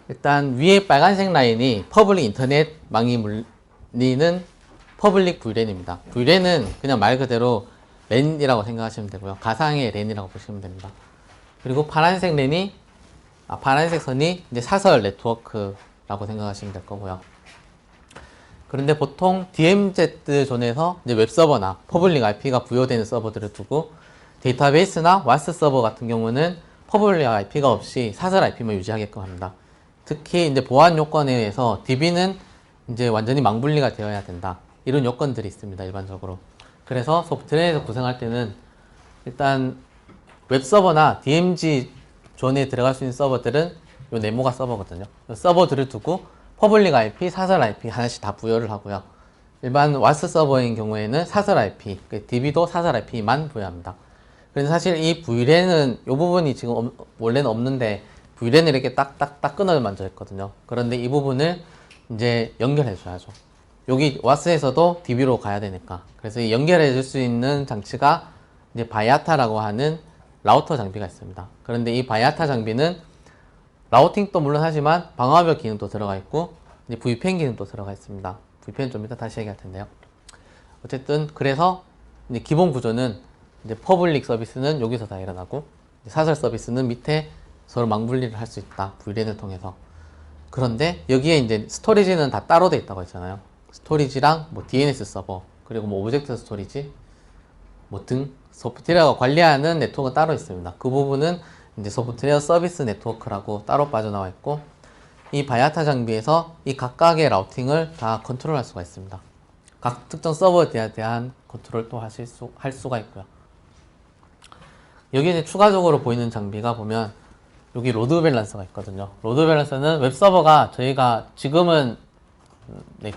일단 위에 빨간색 라인이 퍼블릭 인터넷망이 물리는 퍼블릭 VLAN입니다. VLAN은 그냥 말 그대로 랜이라고 생각하시면 되고요. 가상의 랜이라고 보시면 됩니다. 그리고 파란색 랜이 파란색 선이 이제 사설 네트워크라고 생각하시면 될 거고요. 그런데 보통 DMZ 존에서 이제 웹서버나 퍼블릭 IP가 부여되는 서버들을 두고 데이터베이스나 와스 서버 같은 경우는 퍼블릭 IP가 없이 사설 IP만 유지하게끔 합니다. 특히 이제 보안 요건에 의해서 DB는 이제 완전히 망분리가 되어야 된다. 이런 요건들이 있습니다. 일반적으로. 그래서 소프트웨어에서 구성할 때는 일단 웹서버나 DMZ 존에 들어갈 수 있는 서버들은 요 네모가 서버거든요. 서버들을 두고 퍼블릭 IP, 사설 IP 하나씩 다 부여를 하고요. 일반 와스 서버인 경우에는 사설 IP, DB도 사설 IP만 부여합니다. 그래서 사실 이 VLAN은 이 부분이 지금 원래는 없는데 VLAN을 이렇게 딱딱딱 끊어만 져 있거든요. 그런데 이 부분을 이제 연결해 줘야죠. 여기 와스에서도 DB로 가야 되니까. 그래서 이 연결해 줄 수 있는 장치가 이제 바이아타라고 하는 라우터 장비가 있습니다. 그런데 이 바이아타 장비는 라우팅도 물론 하지만 방화벽 기능도 들어가 있고 이제 VPN 기능도 들어가 있습니다. VPN 좀 이따 다시 얘기할 텐데요. 어쨌든 그래서 이제 기본 구조는 이제 퍼블릭 서비스는 여기서 다 일어나고 사설 서비스는 밑에 서로 망분리를 할 수 있다. VLAN을 통해서. 그런데 여기에 이제 스토리지는 다 따로 돼 있다고 했잖아요. 스토리지랑 뭐 DNS 서버, 그리고 뭐 오브젝트 스토리지, 뭐 등 소프트웨어가 관리하는 네트워크가 따로 있습니다. 그 부분은 이제 소프트웨어 서비스 네트워크라고 따로 빠져나와 있고, 이 바이아타 장비에서 이 각각의 라우팅을 다 컨트롤할 수가 있습니다. 각 특정 서버에 대한 컨트롤도 할 수가 있고요. 여기에 이제 추가적으로 보이는 장비가 보면 여기 로드 밸런서가 있거든요. 로드 밸런서는 웹서버가 저희가 지금은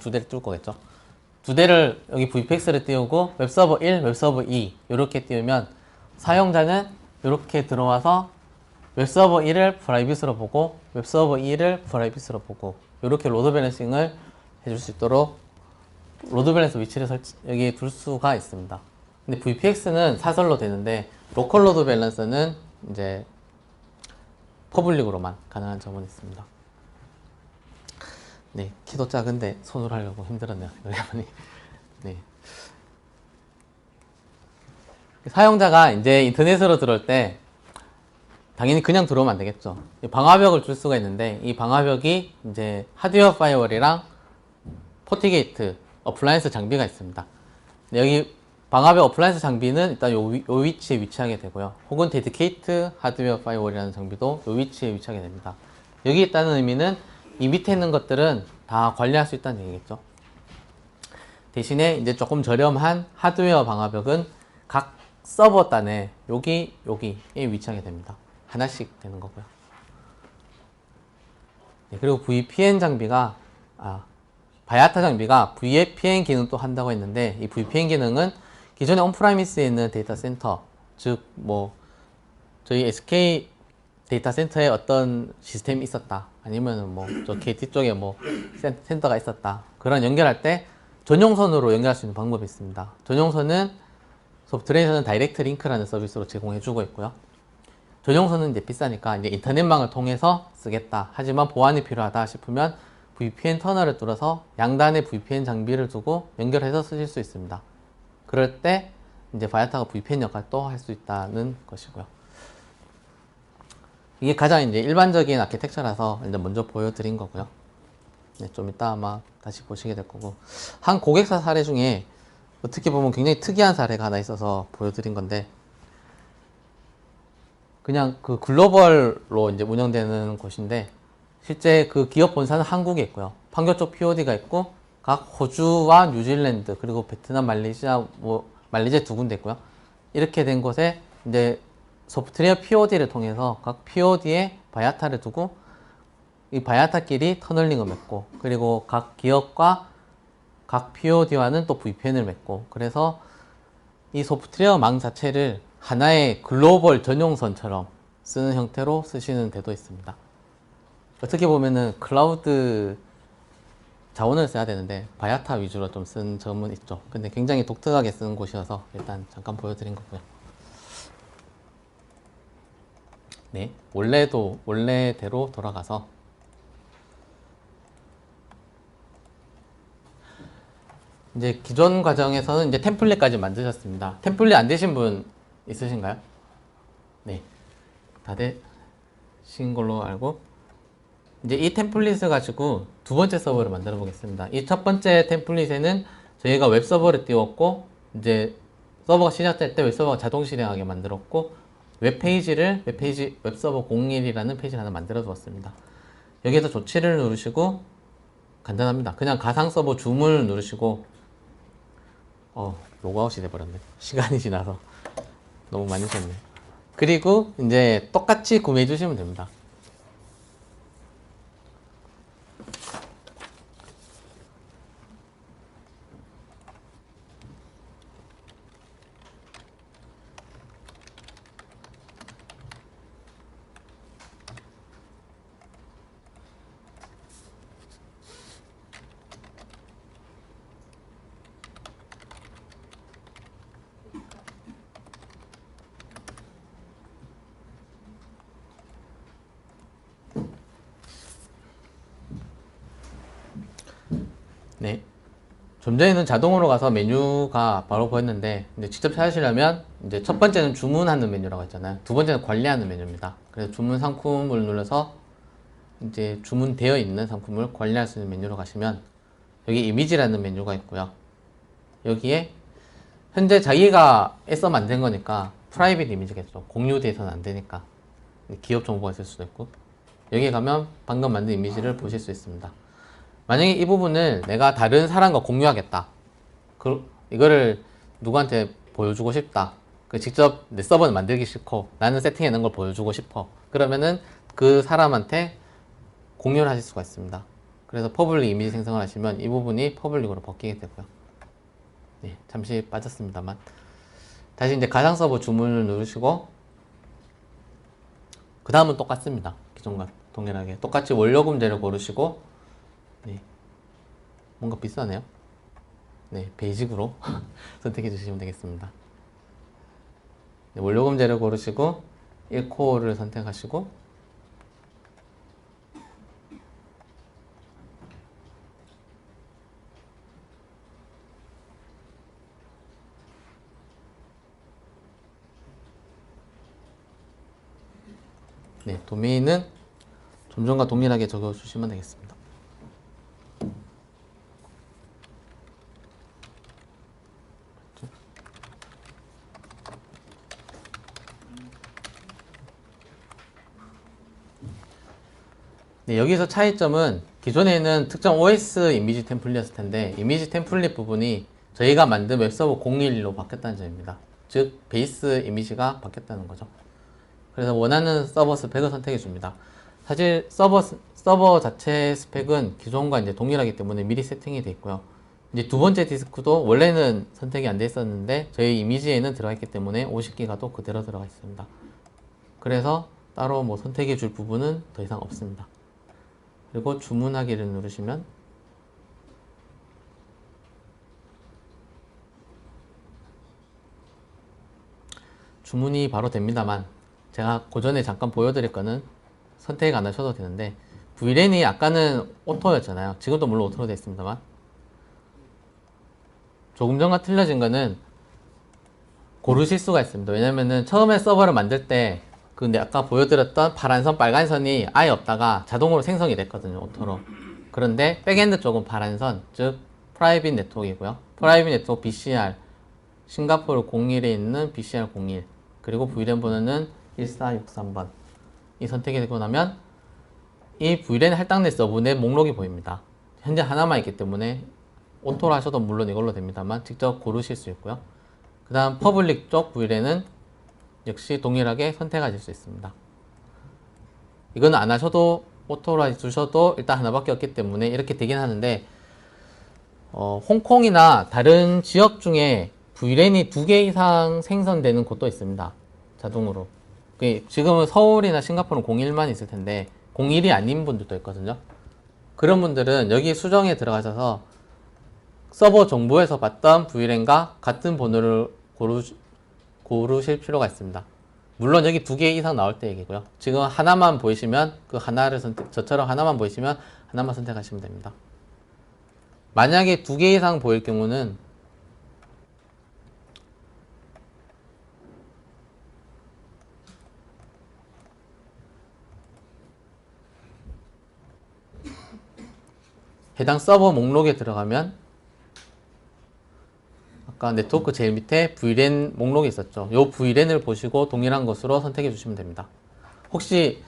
두 대를 뚫을 거겠죠. 두 대를 여기 VPX를 띄우고 웹서버 1, 웹서버 2 이렇게 띄우면 사용자는 이렇게 들어와서 웹서버 1을 프라이빗으로 보고 웹서버 2를 프라이빗으로 보고 이렇게 로드 밸런싱을 해줄 수 있도록 로드 밸런서 위치를 여기에 둘 수가 있습니다. 근데 VPX는 사설로 되는데 로컬 로드 밸런서는 이제 퍼블릭으로만 가능한 점은 있습니다. 네, 키도 작은데 손으로 하려고 힘들었네요. 네. 사용자가 이제 인터넷으로 들어올 때 당연히 그냥 들어오면 안 되겠죠. 방화벽을 줄 수가 있는데 이 방화벽이 이제 하드웨어 파이어월이랑 포티게이트 어플라이언스 장비가 있습니다. 여기 방화벽 어플라이언스 장비는 일단 요 위치에 위치하게 되고요. 혹은 데디케이트 하드웨어 파이어월이라는 장비도 요 위치에 위치하게 됩니다. 여기 있다는 의미는 이 밑에 있는 것들은 다 관리할 수 있다는 얘기겠죠. 대신에 이제 조금 저렴한 하드웨어 방화벽은 각 서버 단에 여기에 위치하게 됩니다. 하나씩 되는 거고요. 네, 그리고 VPN 장비가 바이아타 장비가 VPN 기능도 한다고 했는데 이 VPN 기능은 기존에 온프라미스에 있는 데이터 센터, 즉 뭐 저희 SK 데이터 센터에 어떤 시스템이 있었다, 아니면 뭐 저 KT 쪽에 뭐 센터가 있었다, 그런 연결할 때 전용선으로 연결할 수 있는 방법이 있습니다. 전용선은 소프트웨어에서는 다이렉트 링크라는 서비스로 제공해주고 있고요. 전용선은 이제 비싸니까 이제 인터넷망을 통해서 쓰겠다, 하지만 보안이 필요하다 싶으면 VPN 터널을 뚫어서 양단에 VPN 장비를 두고 연결해서 쓰실 수 있습니다. 그럴 때 이제 바이아타가 VPN 역할도 할 수 있다는 것이고요. 이게 가장 이제 일반적인 아키텍처라서 일단 먼저 보여드린 거고요. 네, 좀 이따 아마 다시 보시게 될 거고, 한 고객사 사례 중에 어떻게 보면 굉장히 특이한 사례가 하나 있어서 보여드린 건데, 그냥 그 글로벌로 이제 운영되는 곳인데 실제 그 기업 본사는 한국에 있고요. 판교 쪽 POD가 있고 각 호주와 뉴질랜드 그리고 베트남, 말레이시아 말레이시아 두 군데 있고요. 이렇게 된 곳에 이제 소프트웨어 POD를 통해서 각 POD에 바이아타를 두고 이 바이아타끼리 터널링을 맺고, 그리고 각 기업과 각 POD와는 또 VPN을 맺고, 그래서 이 소프트웨어 망 자체를 하나의 글로벌 전용선처럼 쓰는 형태로 쓰시는 데도 있습니다. 어떻게 보면은 클라우드 자원을 써야 되는데 바야타 위주로 좀 쓴 점은 있죠. 근데 굉장히 독특하게 쓴 곳이어서 일단 잠깐 보여드린 거고요. 네, 원래대로 돌아가서 이제 기존 과정에서는 이제 템플릿까지 만드셨습니다. 템플릿 안 되신 분 있으신가요? 네, 다 되신 걸로 알고 이제 이 템플릿을 가지고 두 번째 서버를 만들어 보겠습니다. 이 첫 번째 템플릿에는 저희가 웹 서버를 띄웠고 이제 서버가 시작될 때 웹 서버가 자동 실행하게 만들었고 웹 서버 01이라는 페이지를 하나 만들어 두었습니다. 여기에서 조치를 누르시고 간단합니다. 그냥 가상 서버 줌을 누르시고 로그아웃이 돼버렸네. 시간이 지나서 너무 많이 썼네. 그리고 이제 똑같이 구매해 주시면 됩니다. 네. 좀 전에는 자동으로 가서 메뉴가 바로 보였는데 이제 직접 찾으시려면 이제 첫 번째는 주문하는 메뉴라고 했잖아요. 두 번째는 관리하는 메뉴입니다. 그래서 주문 상품을 눌러서 이제 주문되어 있는 상품을 관리할 수 있는 메뉴로 가시면 여기 이미지라는 메뉴가 있고요. 여기에 현재 자기가 애써 만든 거니까 프라이빗 이미지겠죠. 공유돼서는 안 되니까 기업 정보가 있을 수도 있고 여기에 가면 방금 만든 이미지를 보실 수 있습니다. 만약에 이 부분을 내가 다른 사람과 공유하겠다. 이거를 누구한테 보여주고 싶다. 직접 내 서버는 만들기 싫고 나는 세팅해 놓은 걸 보여주고 싶어. 그러면은 그 사람한테 공유를 하실 수가 있습니다. 그래서 퍼블릭 이미지 생성을 하시면 이 부분이 퍼블릭으로 바뀌게 되고요. 네, 잠시 빠졌습니다만. 다시 이제 가상 서버 주문을 누르시고 그 다음은 똑같습니다. 기존과 동일하게 똑같이 원료금제를 고르시고 네, 뭔가 비싸네요. 네, 베이직으로 선택해 주시면 되겠습니다. 네, 원료금제를 고르시고 1코어를 선택하시고 네, 도메인은 좀 전과 동일하게 적어주시면 되겠습니다. 네, 여기서 차이점은 기존에는 특정 OS 이미지 템플릿이었을 텐데 이미지 템플릿 부분이 저희가 만든 웹서버 01로 바뀌었다는 점입니다. 즉 베이스 이미지가 바뀌었다는 거죠. 그래서 원하는 서버 스펙을 선택해 줍니다. 사실 서버 자체 스펙은 기존과 이제 동일하기 때문에 미리 세팅이 되어 있고요. 이제 두 번째 디스크도 원래는 선택이 안 돼 있었는데 저희 이미지에는 들어가 있기 때문에 50기가도 그대로 들어가 있습니다. 그래서 따로 뭐 선택해 줄 부분은 더 이상 없습니다. 그리고 주문하기를 누르시면 주문이 바로 됩니다만 제가 고전에 잠깐 보여드릴 거는 선택 안 하셔도 되는데 VLAN이 아까는 오토였잖아요. 지금도 물론 오토로 되어 있습니다만 조금 전과 틀려진 거는 고르실 수가 있습니다. 왜냐면은 처음에 서버를 만들 때 근데 아까 보여드렸던 파란 선, 빨간 선이 아예 없다가 자동으로 생성이 됐거든요. 오토로. 그런데 백엔드 쪽은 파란 선, 즉 프라이빗 네트워크이고요. 프라이빗 네트워크 BCR 싱가포르 01에 있는 BCR 01 그리고 VLAN 번호는 1463번 이 선택이 되고 나면 이 VLAN 할당된 서버의 목록이 보입니다. 현재 하나만 있기 때문에 오토로 하셔도 물론 이걸로 됩니다만 직접 고르실 수 있고요. 그 다음 퍼블릭 쪽 VLAN은 역시 동일하게 선택하실 수 있습니다. 이건 안 하셔도 오토로 해주셔도 일단 하나밖에 없기 때문에 이렇게 되긴 하는데 홍콩이나 다른 지역 중에 VLAN이 2개 이상 생성되는 곳도 있습니다. 자동으로. 지금은 서울이나 싱가포르는 01만 있을 텐데 01이 아닌 분들도 있거든요. 그런 분들은 여기 수정에 들어가셔서 서버 정보에서 봤던 VLAN과 같은 번호를 고르실 필요가 있습니다. 물론 여기 2개 이상 나올 때 얘기고요. 지금 하나만 보이시면 그 하나를 저처럼 하나만 보이시면 하나만 선택하시면 됩니다. 만약에 2개 이상 보일 경우는 해당 서버 목록에 들어가면 아까 네트워크 제일 밑에 VLAN 목록이 있었죠. 이 VLAN을 보시고 동일한 것으로 선택해 주시면 됩니다. 혹시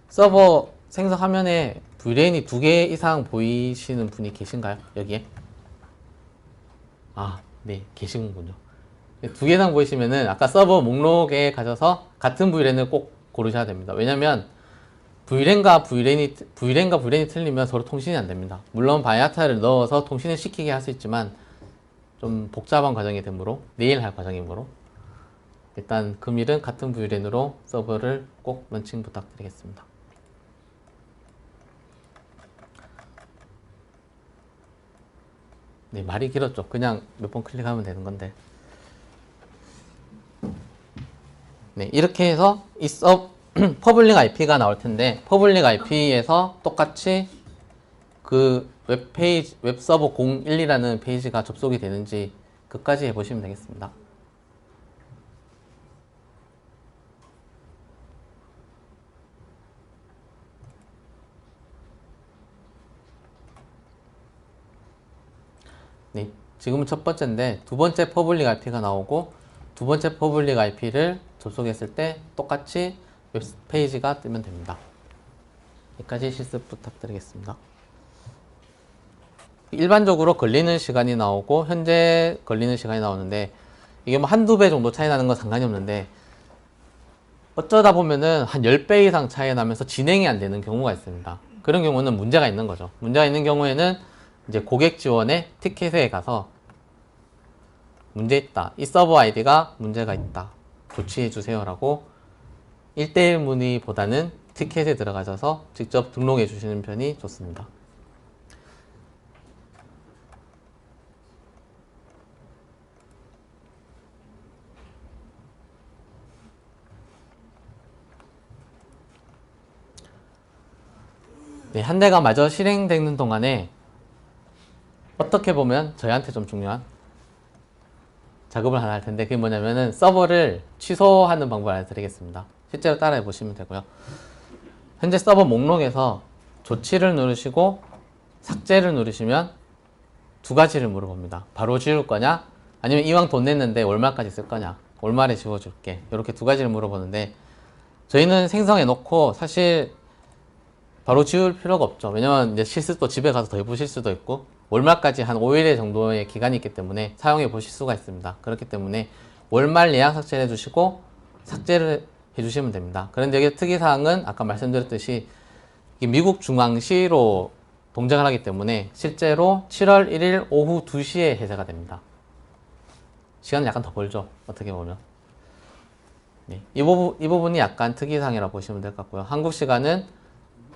서버 생성 화면에 VLAN이 2개 이상 보이시는 분이 계신가요? 여기에? 아, 네, 계시군요. 2개 이상 보이시면은 아까 서버 목록에 가셔서 같은 VLAN을 꼭 고르셔야 됩니다. 왜냐면 VLAN과 VLAN이 틀리면 서로 통신이 안 됩니다. 물론 바이아타를 넣어서 통신을 시키게 할 수 있지만 좀 복잡한 과정이 되므로 내일 할 과정이므로 일단 금일은 같은 VLAN으로 서버를 꼭 런칭 부탁드리겠습니다. 네, 말이 길었죠. 그냥 몇 번 클릭하면 되는 건데. 네, 이렇게 해서 이 퍼블릭 IP가 나올 텐데, 퍼블릭 IP에서 똑같이 그 웹페이지, 웹서버 01이라는 페이지가 접속이 되는지 끝까지 해보시면 되겠습니다. 네, 지금은 첫 번째인데 두 번째 퍼블릭 IP가 나오고 두 번째 퍼블릭 IP를 접속했을 때 똑같이 웹페이지가 뜨면 됩니다. 여기까지 실습 부탁드리겠습니다. 일반적으로 걸리는 시간이 나오고 현재 걸리는 시간이 나오는데 이게 뭐 한두 배 정도 차이 나는 건 상관이 없는데 어쩌다 보면은 한 10배 이상 차이 나면서 진행이 안 되는 경우가 있습니다. 그런 경우는 문제가 있는 거죠. 문제가 있는 경우에는 이제 고객 지원의 티켓에 가서 문제 있다. 이 서버 아이디가 문제가 있다. 조치해 주세요라고 1대1 문의보다는 티켓에 들어가셔서 직접 등록해 주시는 편이 좋습니다. 네, 한 대가 마저 실행되는 동안에 어떻게 보면 저희한테 좀 중요한 작업을 하나 할 텐데 그게 뭐냐면은 서버를 취소하는 방법을 알려드리겠습니다. 실제로 따라해 보시면 되고요. 현재 서버 목록에서 조치를 누르시고 삭제를 누르시면 두 가지를 물어봅니다. 바로 지울 거냐 아니면 이왕 돈 냈는데 월말까지 쓸 거냐, 월말에 지워줄게, 이렇게 두 가지를 물어보는데 저희는 생성해 놓고 사실 바로 지울 필요가 없죠. 왜냐면 이제 실습도 집에 가서 더 해보실 수도 있고 월말까지 한 5일 정도의 기간이 있기 때문에 사용해 보실 수가 있습니다. 그렇기 때문에 월말 예약 삭제를 해주시고 삭제를 해주시면 됩니다. 그런데 여기 특이사항은 아까 말씀드렸듯이 미국 중앙시로 동작을 하기 때문에 실제로 7월 1일 오후 2시에 해제가 됩니다. 시간은 약간 더 벌죠. 어떻게 보면. 네, 이 부분이 약간 특이사항이라고 보시면 될 것 같고요. 한국 시간은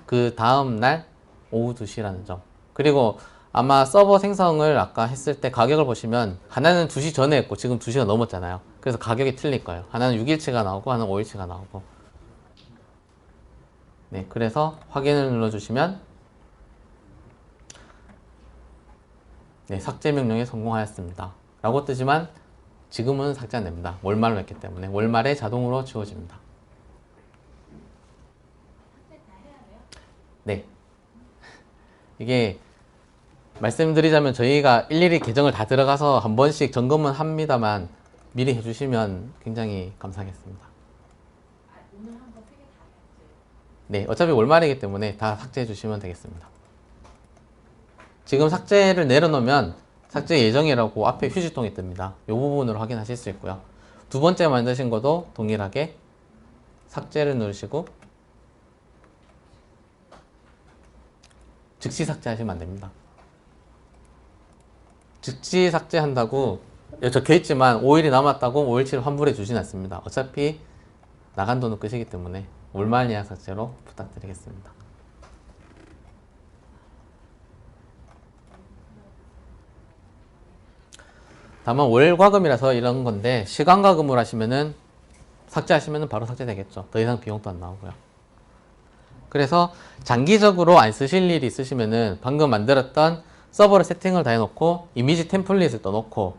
그 다음날 오후 2시라는 점. 그리고 아마 서버 생성을 아까 했을 때 가격을 보시면 하나는 2시 전에 했고 지금 2시가 넘었잖아요. 그래서 가격이 틀릴 거예요. 하나는 6일치가 나오고 하나는 5일치가 나오고. 네, 그래서 확인을 눌러주시면 네, 삭제 명령에 성공하였습니다. 라고 뜨지만 지금은 삭제 안 됩니다. 월말로 했기 때문에 월말에 자동으로 지워집니다. 네. 이게 말씀드리자면 저희가 일일이 계정을 다 들어가서 한 번씩 점검은 합니다만 미리 해주시면 굉장히 감사하겠습니다. 네, 어차피 월말이기 때문에 다 삭제해 주시면 되겠습니다. 지금 삭제를 내려놓으면 삭제 예정이라고 앞에 휴지통이 뜹니다. 이 부분으로 확인하실 수 있고요. 두 번째 만드신 것도 동일하게 삭제를 누르시고 즉시 삭제하시면 안 됩니다. 즉시 삭제한다고 적혀 있지만 5일이 남았다고 5일치를 환불해 주진 않습니다. 어차피 나간 돈은 끝이기 때문에 월말 예약 삭제로 부탁드리겠습니다. 다만 월과금이라서 이런 건데 시간과금으로 하시면은 삭제하시면은 바로 삭제되겠죠. 더 이상 비용도 안 나오고요. 그래서 장기적으로 안 쓰실 일이 있으시면은 방금 만들었던 서버를 세팅을 다 해놓고 이미지 템플릿을 떠놓고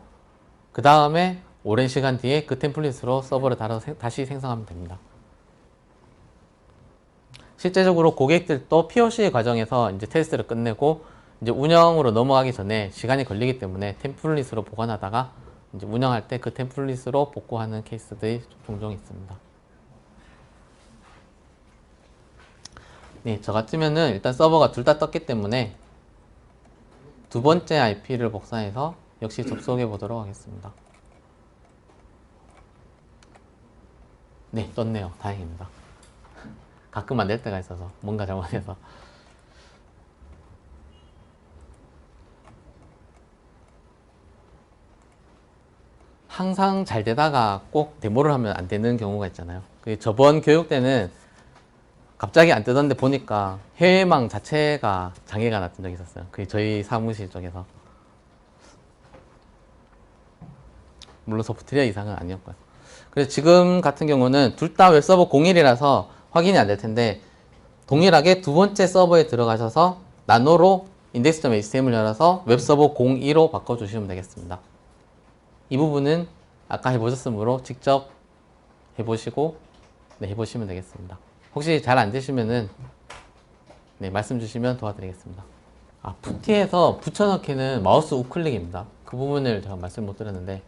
그 다음에 오랜 시간 뒤에 그 템플릿으로 서버를 다시 생성하면 됩니다. 실제적으로 고객들도 POC 과정에서 이제 테스트를 끝내고 이제 운영으로 넘어가기 전에 시간이 걸리기 때문에 템플릿으로 보관하다가 이제 운영할 때 그 템플릿으로 복구하는 케이스들이 종종 있습니다. 네, 저 같으면은 일단 서버가 둘 다 떴기 때문에 두 번째 IP를 복사해서 역시 접속해 보도록 하겠습니다. 네, 떴네요. 다행입니다. 가끔 안 될 때가 있어서 뭔가 잘못해서. 항상 잘 되다가 꼭 데모를 하면 안 되는 경우가 있잖아요. 저번 교육 때는 갑자기 안 뜨던데 보니까 해외망 자체가 장애가 났던 적이 있었어요. 그게 저희 사무실 쪽에서. 물론 소프트웨어 이상은 아니었고요. 그래서 지금 같은 경우는 둘 다 웹서버 01이라서 확인이 안 될 텐데 동일하게 두 번째 서버에 들어가셔서 나노로 index.html 열어서 웹서버 02로 바꿔주시면 되겠습니다. 이 부분은 아까 해보셨으므로 직접 해보시고 네, 해보시면 되겠습니다. 혹시 잘 안 되시면은 네, 말씀 주시면 도와드리겠습니다. 푸티에서 붙여넣기는 마우스 우클릭입니다. 그 부분을 제가 말씀 못 드렸는데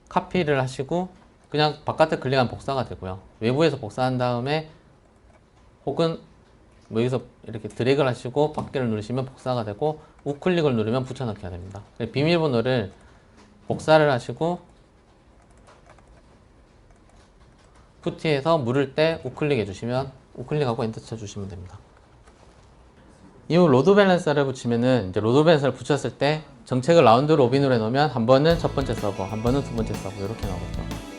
카피를 하시고 그냥 바깥에 클릭하면 복사가 되고요. 외부에서 복사한 다음에 혹은 뭐 여기서 이렇게 드래그를 하시고 밖에를 누르시면 복사가 되고 우클릭을 누르면 붙여넣기가 됩니다. 비밀번호를 복사를 하시고 푸티에서 물을 때 우클릭 해주시면 우클릭하고 엔터 쳐주시면 됩니다. 이후 로드 밸런서를 붙이면은 이제 로드 밸런서를 붙였을 때 정책을 라운드 로빈으로 해놓으면 한 번은 첫 번째 서버, 한 번은 두 번째 서버 이렇게 나오죠.